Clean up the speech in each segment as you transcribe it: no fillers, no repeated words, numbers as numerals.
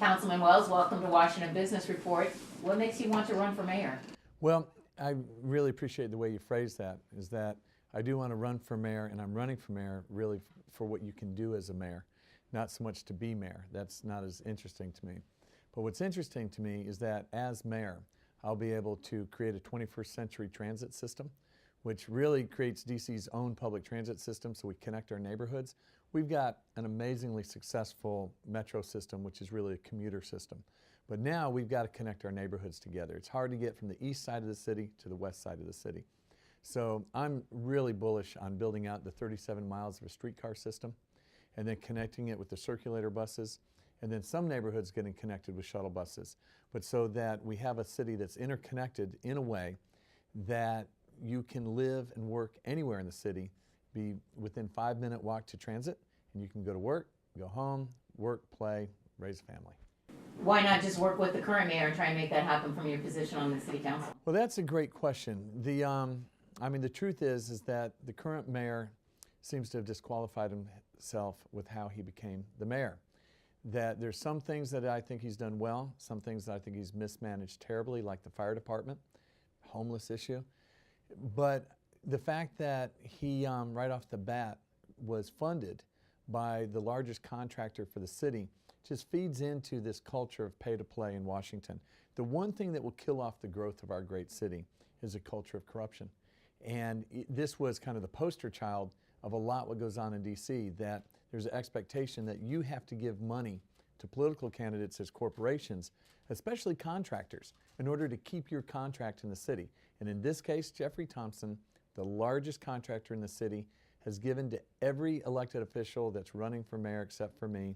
Councilman Wells, welcome to Washington Business Report. What makes you want to run for mayor? Well, I really appreciate the way you phrased that, is that I do want to run for mayor, and I'm running for mayor really for what you can do as a mayor, not so much to be mayor. That's not as interesting to me. But what's interesting to me is that as mayor, I'll be able to create a 21st century transit system, which really creates DC's own public transit system so we connect our neighborhoods. We've got an amazingly successful metro system, which is really a commuter system. But now we've got to connect our neighborhoods together. It's hard to get from the east side of the city to the west side of the city. So I'm really bullish on building out the 37 miles of a streetcar system and then connecting it with the circulator buses, and then some neighborhoods getting connected with shuttle buses. But so that we have a city that's interconnected in a way that you can live and work anywhere in the city, be within 5-minute walk to transit, and you can go to work, go home, work, play, raise a family. Why not just work with the current mayor and try and make that happen from your position on the city council? Well, that's a great question. The truth is that the current mayor seems to have disqualified himself with how he became the mayor. That there's some things that I think he's done well, some things that I think he's mismanaged terribly, like the fire department, homeless issue. But the fact that he, right off the bat, was funded by the largest contractor for the city just feeds into this culture of pay to play in Washington. The one thing that will kill off the growth of our great city is a culture of corruption. And this was kind of the poster child of a lot what goes on in DC, that there's an expectation that you have to give money to political candidates as corporations, especially contractors, in order to keep your contract in the city. And in this case, Jeffrey Thompson, the largest contractor in the city, has given to every elected official that's running for mayor except for me.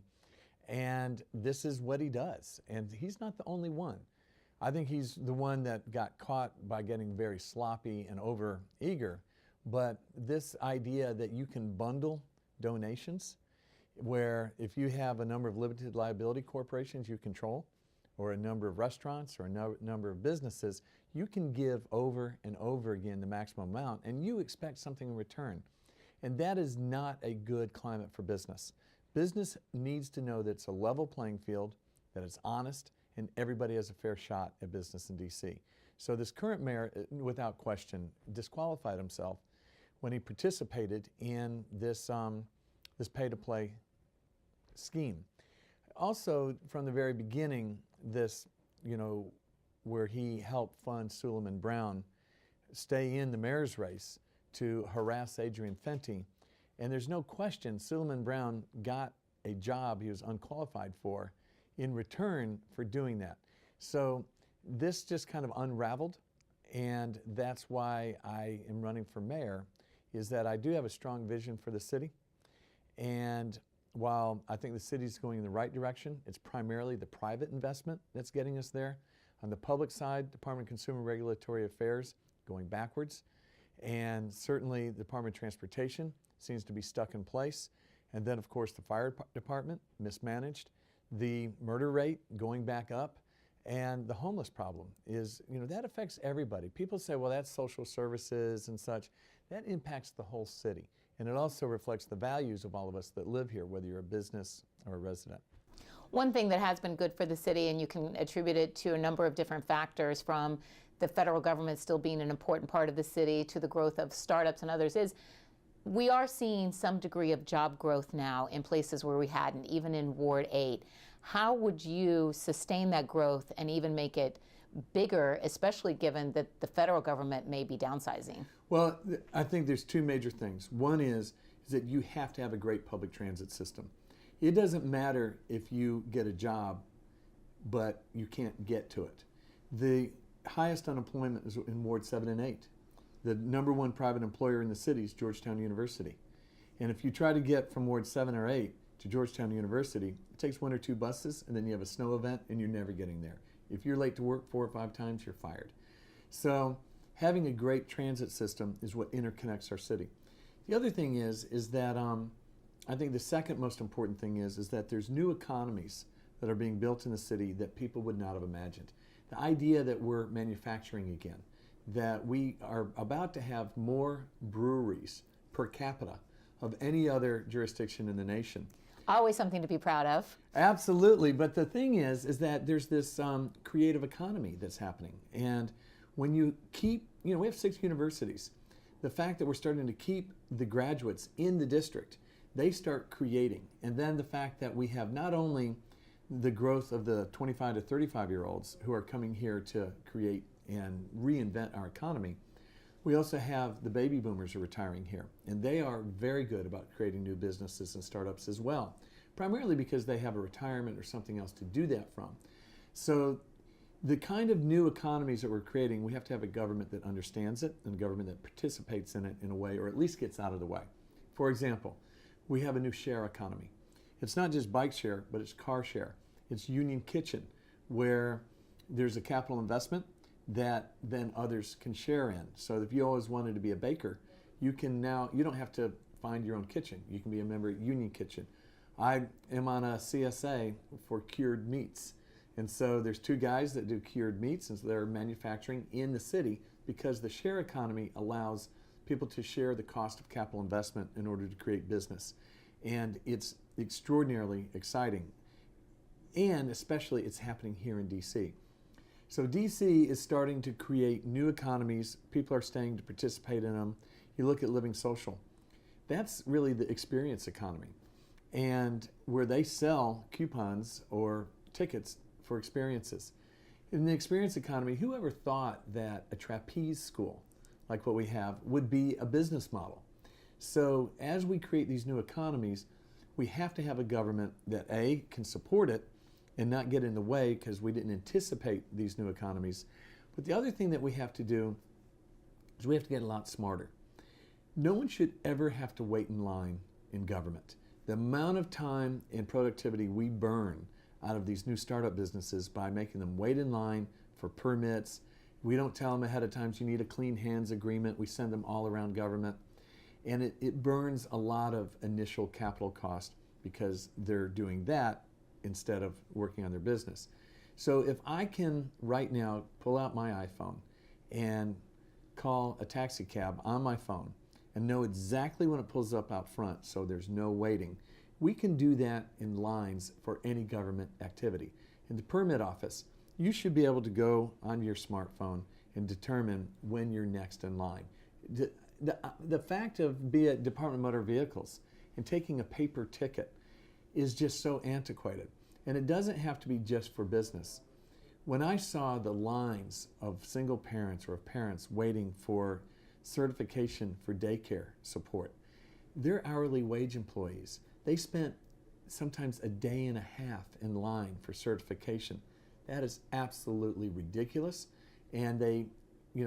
And this is what he does. And he's not the only one. I think he's the one that got caught by getting very sloppy and over eager. But this idea that you can bundle donations, where if you have a number of limited liability corporations you control, or a number of restaurants, or a number of businesses, you can give over and over again the maximum amount, and you expect something in return. And that is not a good climate for business. Business needs to know that it's a level playing field, that it's honest, and everybody has a fair shot at business in DC. So this current mayor, without question, disqualified himself when he participated in this, this pay-to-play scheme. Also, from the very beginning, this, where he helped fund Suleiman Brown stay in the mayor's race to harass Adrian Fenty. And there's no question Suleiman Brown got a job he was unqualified for in return for doing that. So this just kind of unraveled, and that's why I am running for mayor, is that I do have a strong vision for the city. And while I think the city's going in the right direction, it's primarily the private investment that's getting us there. On the public side, Department of Consumer Regulatory Affairs going backwards, and certainly the Department of Transportation seems to be stuck in place. And then, of course, the fire department, mismanaged. The murder rate going back up, and the homeless problem is, that affects everybody. People say, well, that's social services and such. That impacts the whole city. And it also reflects the values of all of us that live here, whether you're a business or a resident. One thing that has been good for the city, and you can attribute it to a number of different factors, from the federal government still being an important part of the city to the growth of startups and others, is we are seeing some degree of job growth now in places where we hadn't, even in Ward 8. How would you sustain that growth and even make it bigger, especially given that the federal government may be downsizing? Well, I think there's two major things. One is that you have to have a great public transit system. It doesn't matter if you get a job, but you can't get to it. The highest unemployment is in Ward 7 and 8. The #1 private employer in the city is Georgetown University. And if you try to get from Ward 7 or 8 to Georgetown University, it takes 1 or 2 buses, and then you have a snow event, and you're never getting there. If you're late to work 4 or 5 times, you're fired. So having a great transit system is what interconnects our city. The other thing is that I think the second most important thing is that there's new economies that are being built in the city that people would not have imagined. The idea that we're manufacturing again, that we are about to have more breweries per capita of any other jurisdiction in the nation. Always something to be proud of. Absolutely, but the thing is that there's this creative economy that's happening. And when you keep, we have 6 universities. The fact that we're starting to keep the graduates in the district, they start creating. And then the fact that we have not only the growth of the 25 to 35-year-olds who are coming here to create and reinvent our economy, we also have the baby boomers who are retiring here. And they are very good about creating new businesses and startups as well, primarily because they have a retirement or something else to do that from. So the kind of new economies that we're creating, we have to have a government that understands it and a government that participates in it in a way, or at least gets out of the way. For example, we have a new share economy. It's not just bike share, but it's car share. It's Union Kitchen, where there's a capital investment that then others can share in. So if you always wanted to be a baker, you can now, you don't have to find your own kitchen. You can be a member at Union Kitchen. I am on a CSA for cured meats. And so there's 2 guys that do cured meats, and so they're manufacturing in the city because the share economy allows people to share the cost of capital investment in order to create business. And it's extraordinarily exciting. And especially it's happening here in DC. So DC is starting to create new economies. People are staying to participate in them. You look at Living Social. That's really the experience economy. And where they sell coupons or tickets for experiences. In the experience economy, whoever thought that a trapeze school, like what we have, would be a business model? So as we create these new economies, we have to have a government that A, can support it and not get in the way because we didn't anticipate these new economies. But the other thing that we have to do is we have to get a lot smarter. No one should ever have to wait in line in government. The amount of time and productivity we burn out of these new startup businesses by making them wait in line for permits. We don't tell them ahead of time you need a clean hands agreement. We send them all around government. And it burns a lot of initial capital cost because they're doing that instead of working on their business. So if I can right now pull out my iPhone and call a taxi cab on my phone and know exactly when it pulls up out front so there's no waiting, we can do that in lines for any government activity. In the permit office, you should be able to go on your smartphone and determine when you're next in line. The fact of, be it Department of Motor Vehicles, and taking a paper ticket is just so antiquated. And it doesn't have to be just for business. When I saw the lines of single parents or of parents waiting for certification for daycare support, they're hourly wage employees. They spent sometimes a day and a half in line for certification. That is absolutely ridiculous. And they,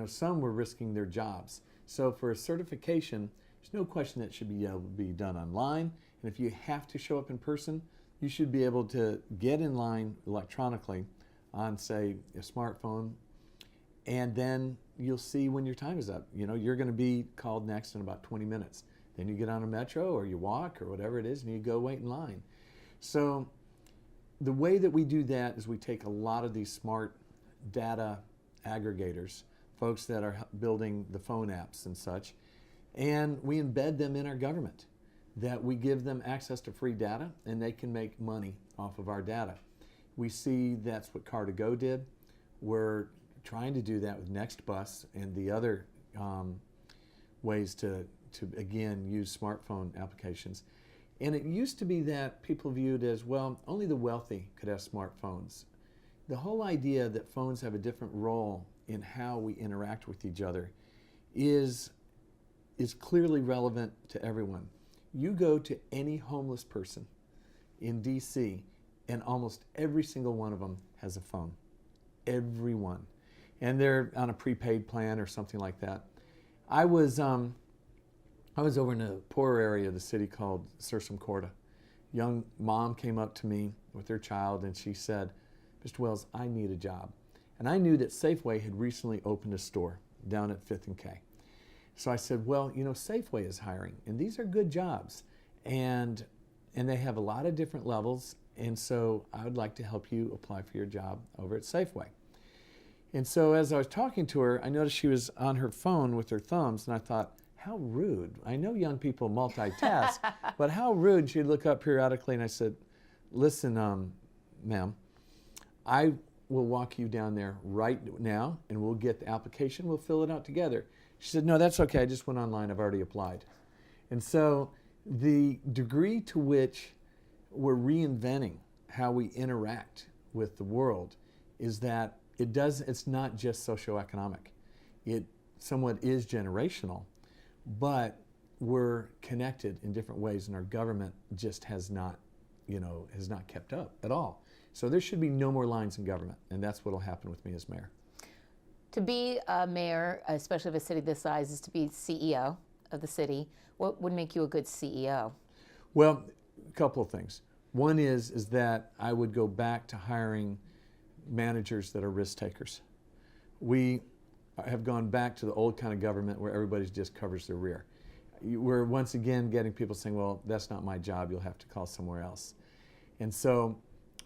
some were risking their jobs. So for a certification, there's no question that it should be able to be done online. And if you have to show up in person, you should be able to get in line electronically on, say, a smartphone, and then you'll see when your time is up. You're going to be called next in about 20 minutes. Then you get on a metro or you walk or whatever it is and you go wait in line. So the way that we do that is we take a lot of these smart data aggregators, folks that are building the phone apps and such, and we embed them in our government, that we give them access to free data and they can make money off of our data. We see that's what Car2Go did. We're trying to do that with NextBus and the other ways to again use smartphone applications. And it used to be that people viewed as, well, only the wealthy could have smartphones. The whole idea that phones have a different role in how we interact with each other is clearly relevant to everyone. You go to any homeless person in DC and almost every single one of them has a phone. Every one. And they're on a prepaid plan or something like that. I was over in a poorer area of the city called Sursum Corda. Young mom came up to me with her child and she said, "Mr. Wells, I need a job." And I knew that Safeway had recently opened a store down at 5th and K. So I said, well, Safeway is hiring, and these are good jobs, and they have a lot of different levels, and so I would like to help you apply for your job over at Safeway. And so as I was talking to her, I noticed she was on her phone with her thumbs, and I thought, how rude. I know young people multitask, but how rude. She'd look up periodically, and I said, listen, ma'am, I will walk you down there right now, and we'll get the application. We'll fill it out together. She said, no, that's okay. I just went online. I've already applied. And so the degree to which we're reinventing how we interact with the world is that it's not just socioeconomic. It somewhat is generational, but we're connected in different ways, and our government just has not kept up at all. So there should be no more lines in government, and that's what will happen with me as mayor. To be a mayor, especially of a city this size, is to be CEO of the city. What would make you a good CEO? Well, a couple of things. One is that I would go back to hiring managers that are risk takers. We have gone back to the old kind of government where everybody just covers their rear. We're once again getting people saying, well, that's not my job, you'll have to call somewhere else. And so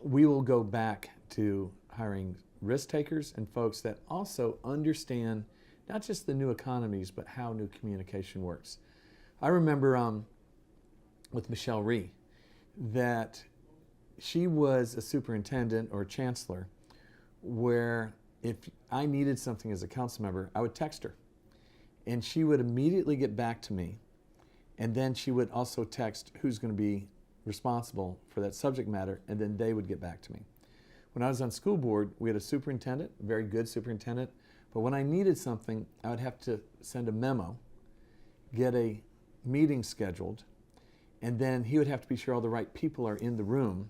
we will go back to hiring risk takers and folks that also understand not just the new economies, but how new communication works. I remember with Michelle Rhee that she was a superintendent or a chancellor where if I needed something as a council member, I would text her. And she would immediately get back to me, and then she would also text who's going to be responsible for that subject matter, and then they would get back to me. When I was on school board, we had a superintendent, a very good superintendent, but when I needed something, I would have to send a memo, get a meeting scheduled, and then he would have to be sure all the right people are in the room,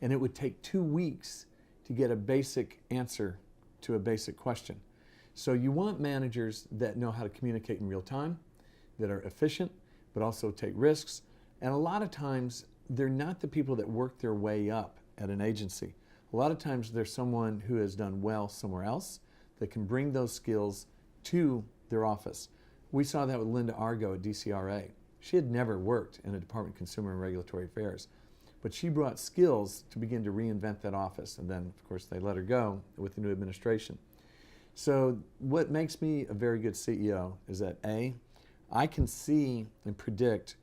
and it would take 2 weeks to get a basic answer to a basic question. So you want managers that know how to communicate in real time, that are efficient, but also take risks. And a lot of times, they're not the people that work their way up at an agency. A lot of times, there's someone who has done well somewhere else that can bring those skills to their office. We saw that with Linda Argo at DCRA. She had never worked in a Department of Consumer and Regulatory Affairs, but she brought skills to begin to reinvent that office. And then, of course, they let her go with the new administration. So what makes me a very good CEO is that A, I can see and predict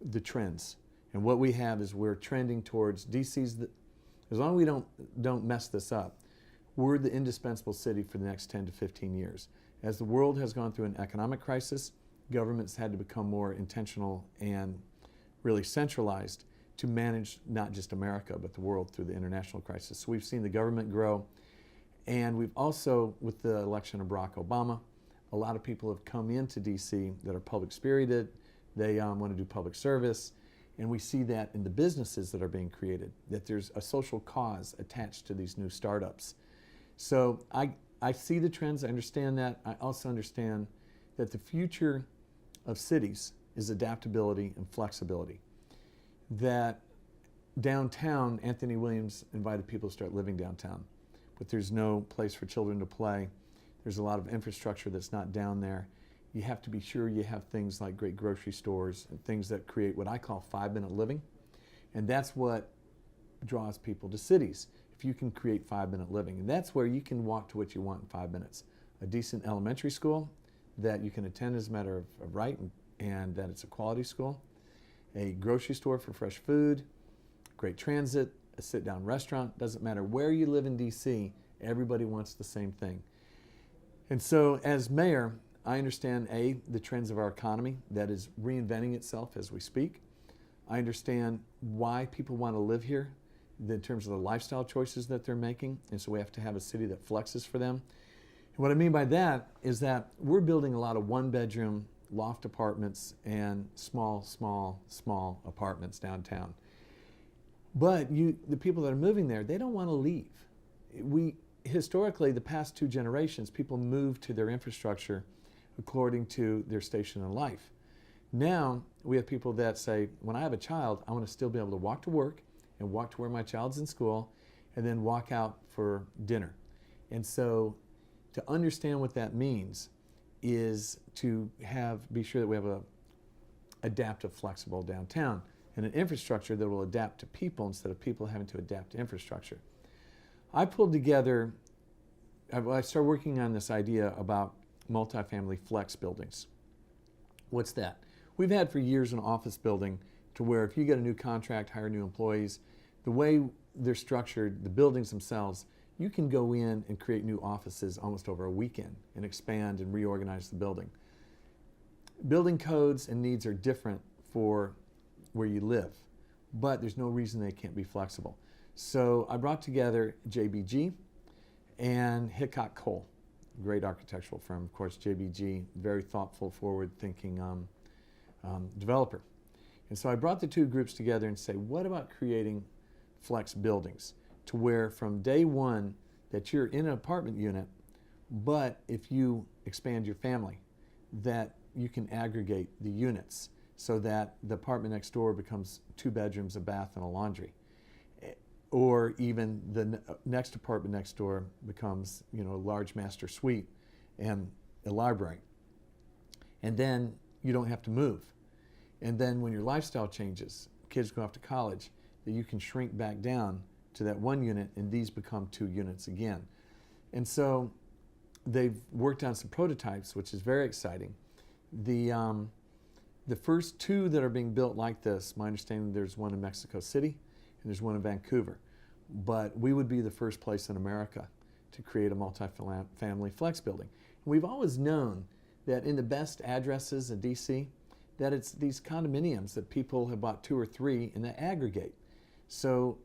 the trends. And what we have is we're trending towards DC's, as long as we don't mess this up, we're the indispensable city for the next 10 to 15 years. As the world has gone through an economic crisis, governments had to become more intentional and really centralized to manage not just America, but the world through the international crisis. So we've seen the government grow, and we've also, with the election of Barack Obama, a lot of people have come into DC that are public spirited, they want to do public service, and we see that in the businesses that are being created, that there's a social cause attached to these new startups. So I see the trends, I understand that. I also understand that the future of cities is adaptability and flexibility. That downtown, Anthony Williams invited people to start living downtown, but there's no place for children to play. There's a lot of infrastructure that's not down there. You have to be sure you have things like great grocery stores and things that create what I call 5-minute living. And that's what draws people to cities, if you can create 5-minute living. And that's where you can walk to what you want in 5 minutes. A decent elementary school that you can attend as a matter of right, and that it's a quality school. A grocery store for fresh food, great transit, a sit-down restaurant. Doesn't matter where you live in DC, everybody wants the same thing. And so as mayor, I understand A, the trends of our economy that is reinventing itself as we speak. I understand why people want to live here in terms of the lifestyle choices that they're making, and so we have to have a city that flexes for them. And what I mean by that is that we're building a lot of one-bedroom loft apartments and small apartments downtown. But the people that are moving there, they don't want to leave. Historically, the past 2 generations, people moved to their infrastructure according to their station in life. Now, we have people that say, when I have a child, I want to still be able to walk to work and walk to where my child's in school and then walk out for dinner. And so to understand what that means is to be sure that we have a adaptive, flexible downtown and an infrastructure that will adapt to people instead of people having to adapt to infrastructure. I pulled together, I started working on this idea about multifamily flex buildings. What's that? We've had for years an office building to where if you get a new contract, hire new employees, the way they're structured, the buildings themselves, you can go in and create new offices almost over a weekend and expand and reorganize the building. Building codes and needs are different for where you live, but there's no reason they can't be flexible. So I brought together JBG and Hickok Cole, great architectural firm. Of course, JBG, very thoughtful, forward-thinking developer. And so I brought the two groups together and say, what about creating flex buildings to where from day one that you're in an apartment unit, but if you expand your family, that you can aggregate the units so that the apartment next door becomes 2 bedrooms, a bath, and a laundry. Or even the next apartment next door becomes, a large master suite and a library. And then you don't have to move. And then when your lifestyle changes, kids go off to college, that you can shrink back down to that 1 unit and these become 2 units again. And so they've worked on some prototypes, which is very exciting. The first 2 that are being built like this, my understanding there's one in Mexico City and there's one in Vancouver. But we would be the first place in America to create a multi-family flex building. And we've always known that in the best addresses in DC, that it's these condominiums that people have bought 2 or 3 and they aggregate. So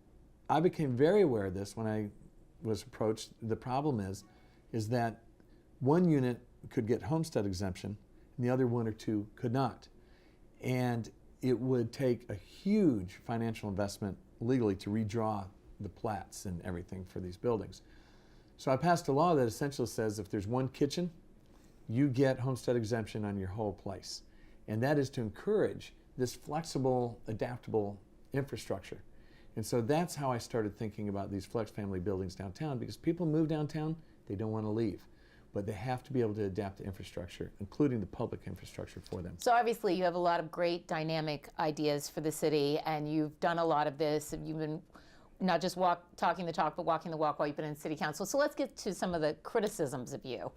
I became very aware of this when I was approached. The problem is that 1 unit could get homestead exemption and the other 1 or 2 could not. And it would take a huge financial investment legally to redraw the plats and everything for these buildings. So I passed a law that essentially says if there's 1 kitchen, you get homestead exemption on your whole place. And that is to encourage this flexible, adaptable infrastructure. And so that's how I started thinking about these flex family buildings downtown, because people move downtown, they don't want to leave. But they have to be able to adapt the infrastructure, including the public infrastructure for them. So obviously you have a lot of great dynamic ideas for the city, and you've done a lot of this. You've been not just talking the talk, but walking the walk while you've been in city council. So let's get to some of the criticisms of you.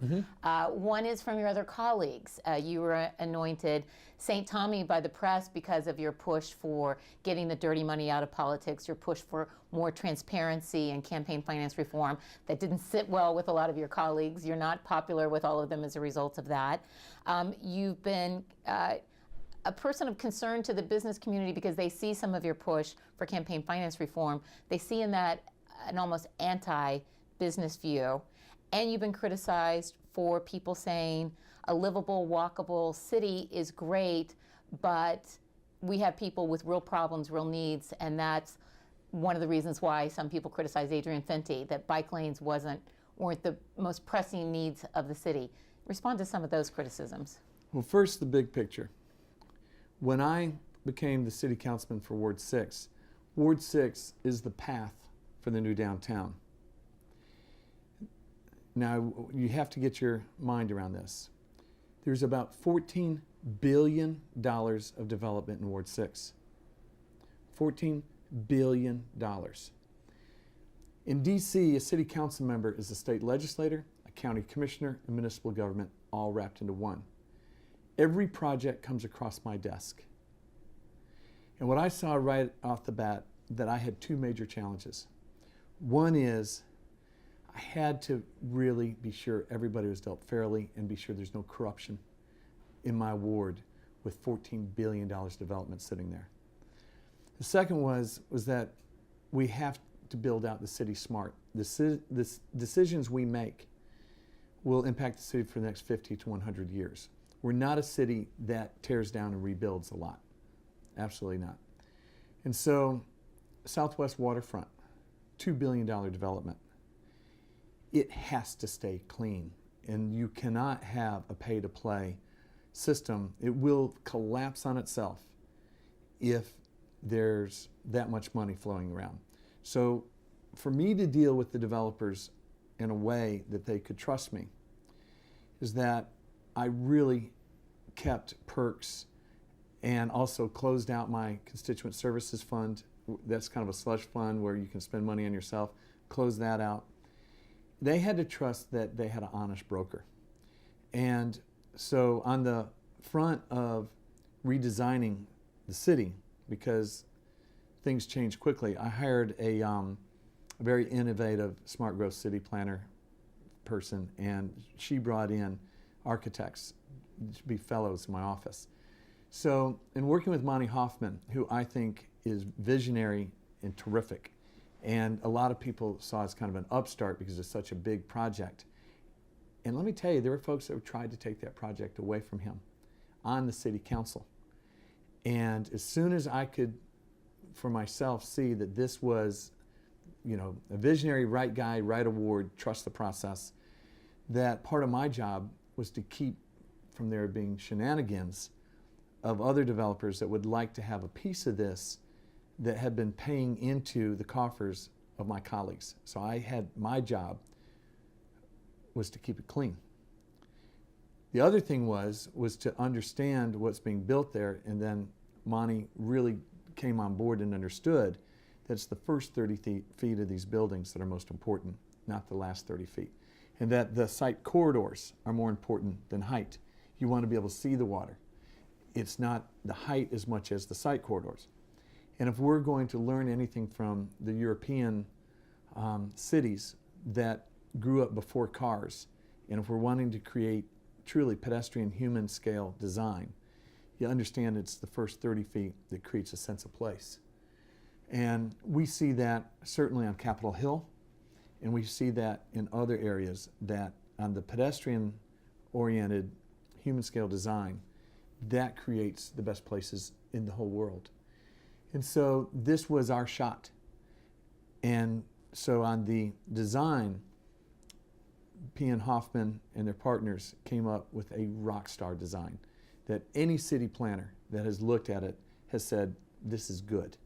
One is from your other colleagues. You were anointed St. Tommy by the press because of your push for getting the dirty money out of politics, your push for more transparency and campaign finance reform. That didn't sit well with a lot of your colleagues. You're not popular with all of them as a result of that. You've been a person of concern to the business community because they see some of your push for campaign finance reform. They see in that an almost anti-business view. And you've been criticized for people saying a livable, walkable city is great, but we have people with real problems, real needs, and that's one of the reasons why some people criticize Adrian Fenty, that bike lanes weren't the most pressing needs of the city. Respond to some of those criticisms. Well, first, the big picture. When I became the city councilman for Ward 6 is the path for the new downtown. Now, you have to get your mind around this. There's about $14 billion of development in Ward 6. $14 billion. In DC, a city council member is a state legislator, a county commissioner, and municipal government all wrapped into one. Every project comes across my desk. And what I saw right off the bat, that I had 2 major challenges. One is I had to really be sure everybody was dealt fairly and be sure there's no corruption in my ward with $14 billion development sitting there. The second was that we have to build out the city smart. The decisions we make will impact the city for the next 50 to 100 years. We're not a city that tears down and rebuilds a lot. Absolutely not. And so, Southwest Waterfront, $2 billion development. It has to stay clean. And you cannot have a pay-to-play system. It will collapse on itself if there's that much money flowing around. So, for me to deal with the developers in a way that they could trust me is that I really kept perks and also closed out my constituent services fund. That's kind of a slush fund where you can spend money on yourself. Close that out. They had to trust that they had an honest broker. And so on the front of redesigning the city, because things change quickly, I hired a very innovative smart growth city planner person, and she brought in architects to be fellows in my office. So in working with Monty Hoffman, who I think is visionary and terrific, and a lot of people saw as kind of an upstart because it's such a big project. And let me tell you, there were folks that have tried to take that project away from him on the city council. And as soon as I could, for myself, see that this was, you know, a visionary, right guy, right award, trust the process, that part of my job was to keep from there being shenanigans of other developers that would like to have a piece of this that had been paying into the coffers of my colleagues. So I had, my job was to keep it clean. The other thing was to understand what's being built there, and then Monty really came on board and understood that it's the first 30 feet of these buildings that are most important, not the last 30 feet. And that the site corridors are more important than height. You want to be able to see the water. It's not the height as much as the site corridors. And if we're going to learn anything from the European cities that grew up before cars, and if we're wanting to create truly pedestrian human scale design, you understand it's the first 30 feet that creates a sense of place. And we see that certainly on Capitol Hill, and we see that in other areas, that on the pedestrian oriented human scale design, that creates the best places in the whole world. And so this was our shot. And so on the design, P.N. Hoffman and their partners came up with a rock star design that any city planner that has looked at it has said, this is good.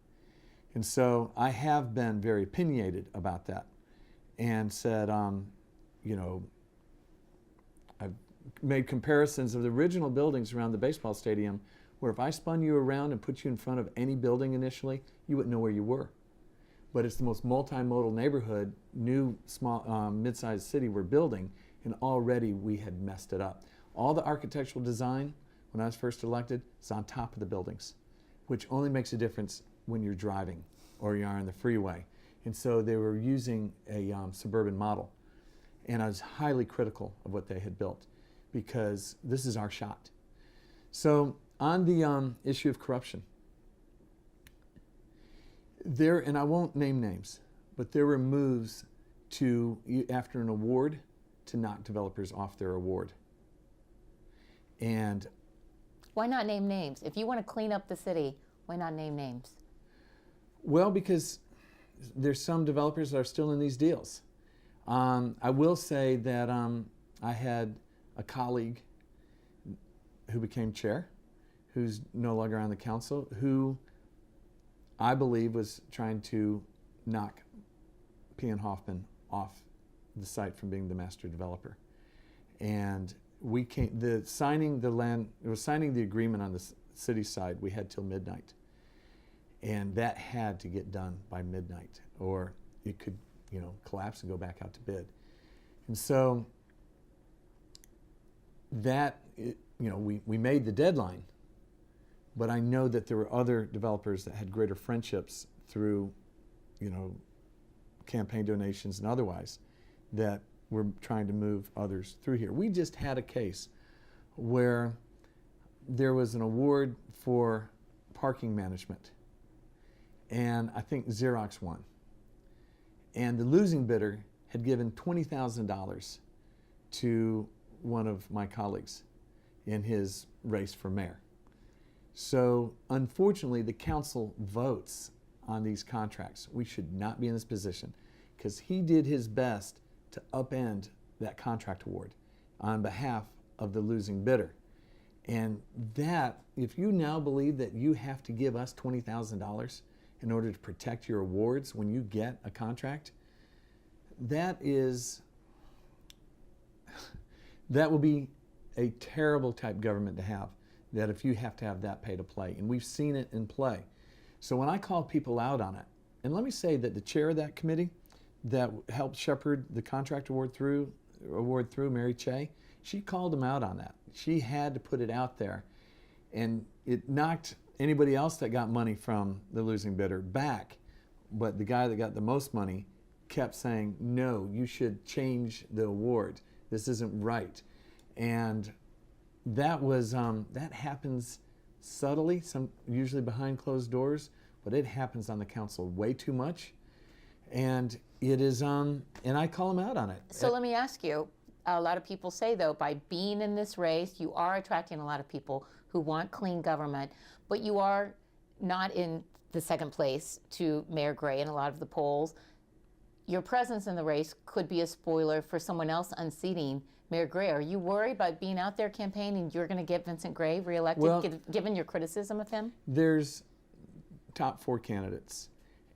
And so I have been very opinionated about that and said, you know, I've made comparisons of the original buildings around the baseball stadium, where if I spun you around and put you in front of any building initially, you wouldn't know where you were. But it's the most multimodal neighborhood, new, small, mid-sized city we're building, and already we had messed it up. All the architectural design, when I was first elected, is on top of the buildings, which only makes a difference when you're driving or you're on the freeway. And so they were using a suburban model. And I was highly critical of what they had built, because this is our shot. So on the issue of corruption, there, and I won't name names, but there were moves to, after an award, to knock developers off their award. And why not name names? If you want to clean up the city, why not name names? Well, because there's some developers that are still in these deals. I will say that I had a colleague who became chair, who's no longer on the council, who I believe was trying to knock P.N. Hoffman off the site from being the master developer. And we came, signing the agreement on the city side, we had till midnight. And that had to get done by midnight, or it could, you know, collapse and go back out to bid. And so that, you know, we made the deadline, but I know that there were other developers that had greater friendships through, you know, campaign donations and otherwise, that were trying to move others through here. We just had a case where there was an award for parking management, and I think Xerox won. And the losing bidder had given $20,000 to one of my colleagues in his race for mayor. So unfortunately, the council votes on these contracts. We should not be in this position, because he did his best to upend that contract award on behalf of the losing bidder. And that, if you now believe that you have to give us $20,000 in order to protect your awards when you get a contract, that will be a terrible type government to have, that if you have to have that pay to play. And we've seen it in play. So when I call people out on it, and let me say that the chair of that committee that helped shepherd the contract award through, Mary Che, she called them out on that. She had to put it out there And it knocked anybody else that got money from the losing bidder back. But the guy that got the most money kept saying, no, you should change the award. This isn't right. And that was, that happens subtly, usually behind closed doors, but it happens on the council way too much. And it is, and I call them out on it. So let me ask you, a lot of people say, though, by being in this race, you are attracting a lot of people who want clean government, but you are not in the second place to Mayor Gray in a lot of the polls. Your presence in the race could be a spoiler for someone else unseating Mayor Gray. Are you worried about being out there campaigning you're going to get Vincent Gray reelected, well, given your criticism of him? There's top 4 candidates,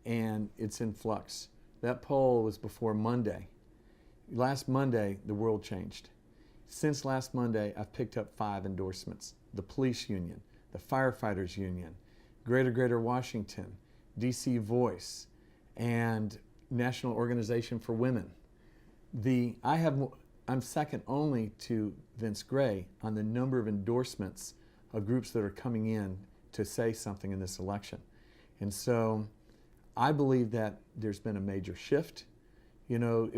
and it's in flux. That poll was before Monday. Last Monday, the world changed. Since last Monday, I've picked up 5 endorsements. The police union, the firefighters union, Greater Washington, DC Voice, and National Organization for Women. I'm second only to Vince Gray on the number of endorsements of groups that are coming in to say something in this election. And so I believe that there's been a major shift. You know,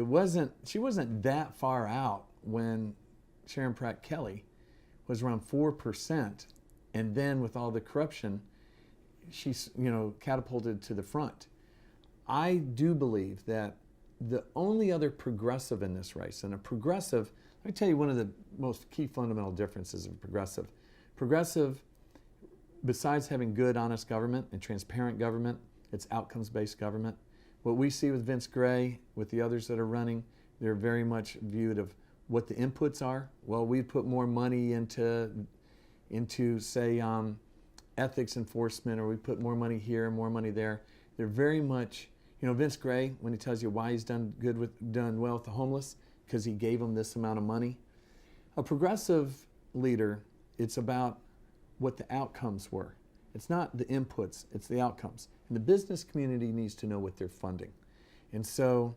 she wasn't that far out when Sharon Pratt Kelly was around 4%, and then with all the corruption, she's, catapulted to the front. I do believe that the only other progressive in this race, and a progressive, let me tell you one of the most key fundamental differences of progressive. Progressive, besides having good, honest government and transparent government, it's outcomes-based government. What we see with Vince Gray, with the others that are running, they're very much viewed of what the inputs are. Well, we put more money into say, ethics enforcement, or we put more money here and more money there. They're very much, Vince Gray, when he tells you why he's done well with the homeless, because he gave them this amount of money. A progressive leader, it's about what the outcomes were. It's not the inputs, it's the outcomes. And the business community needs to know what they're funding. And so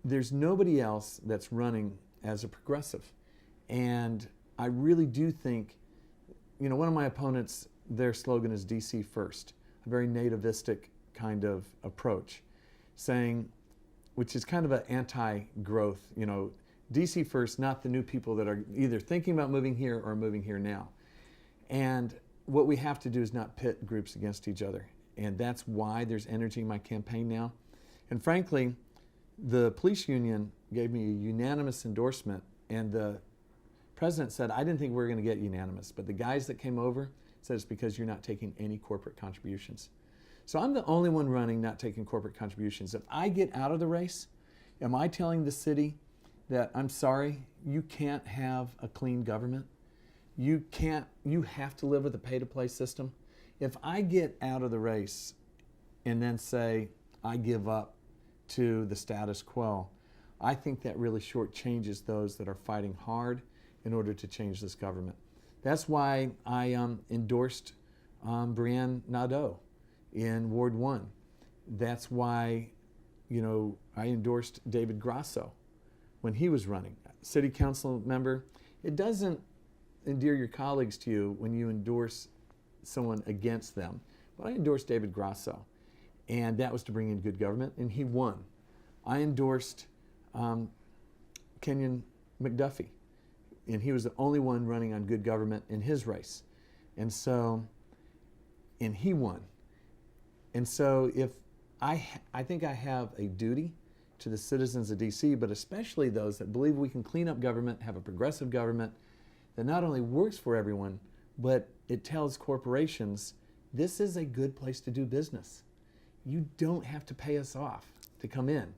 there's nobody else that's running as a progressive. And I really do think, one of my opponents, their slogan is DC First, a very nativistic kind of approach, saying, which is kind of an anti-growth, DC First, not the new people that are either thinking about moving here or moving here now. And what we have to do is not pit groups against each other. And that's why there's energy in my campaign now. And frankly, the police union gave me a unanimous endorsement, and the president said, I didn't think we were going to get unanimous, but the guys that came over said it's because you're not taking any corporate contributions. So I'm the only one running not taking corporate contributions. If I get out of the race, am I telling the city that, I'm sorry, you can't have a clean government? You have to live with a pay-to-play system? If I get out of the race and then say, I give up to the status quo, I think that really shortchanges those that are fighting hard in order to change this government. That's why I endorsed Brianne Nadeau in Ward 1. That's why, I endorsed David Grasso when he was running. City council member, it doesn't endear your colleagues to you when you endorse someone against them. But I endorsed David Grasso, and that was to bring in good government, and he won. I endorsed Kenyon McDuffie, and he was the only one running on good government in his race. And he won. And so I think I have a duty to the citizens of DC, but especially those that believe we can clean up government, have a progressive government that not only works for everyone, but it tells corporations, this is a good place to do business. You don't have to pay us off to come in.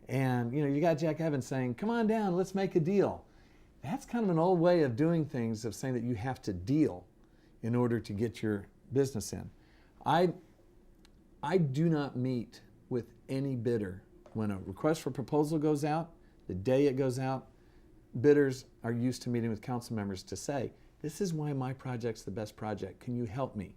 And you got Jack Evans saying, come on down, let's make a deal. That's kind of an old way of doing things, of saying that you have to deal in order to get your business in. I do not meet with any bidder. When a request for proposal goes out, the day it goes out, bidders are used to meeting with council members to say, this is why my project's the best project. Can you help me?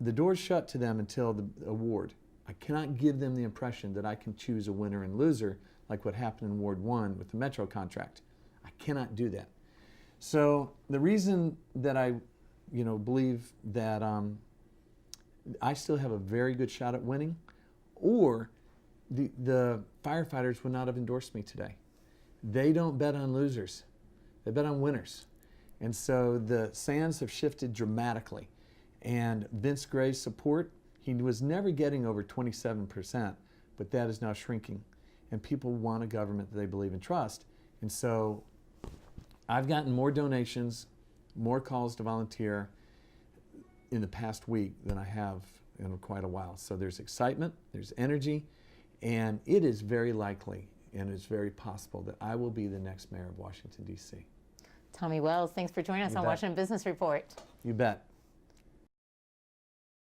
The door's shut to them until the award. I cannot give them the impression that I can choose a winner and loser like what happened in Ward 1 with the Metro contract. I cannot do that. So the reason that I believe that I still have a very good shot at winning, or the firefighters would not have endorsed me today. They don't bet on losers. They bet on winners. And so the sands have shifted dramatically. And Vince Gray's support, he was never getting over 27%, but that is now shrinking. And people want a government that they believe and trust. And so I've gotten more donations, more calls to volunteer in the past week than I have in quite a while. So there's excitement, there's energy, and it is very likely and it's very possible that I will be the next mayor of Washington, D.C. Tommy Wells, thanks for joining us on Washington Business Report. You bet.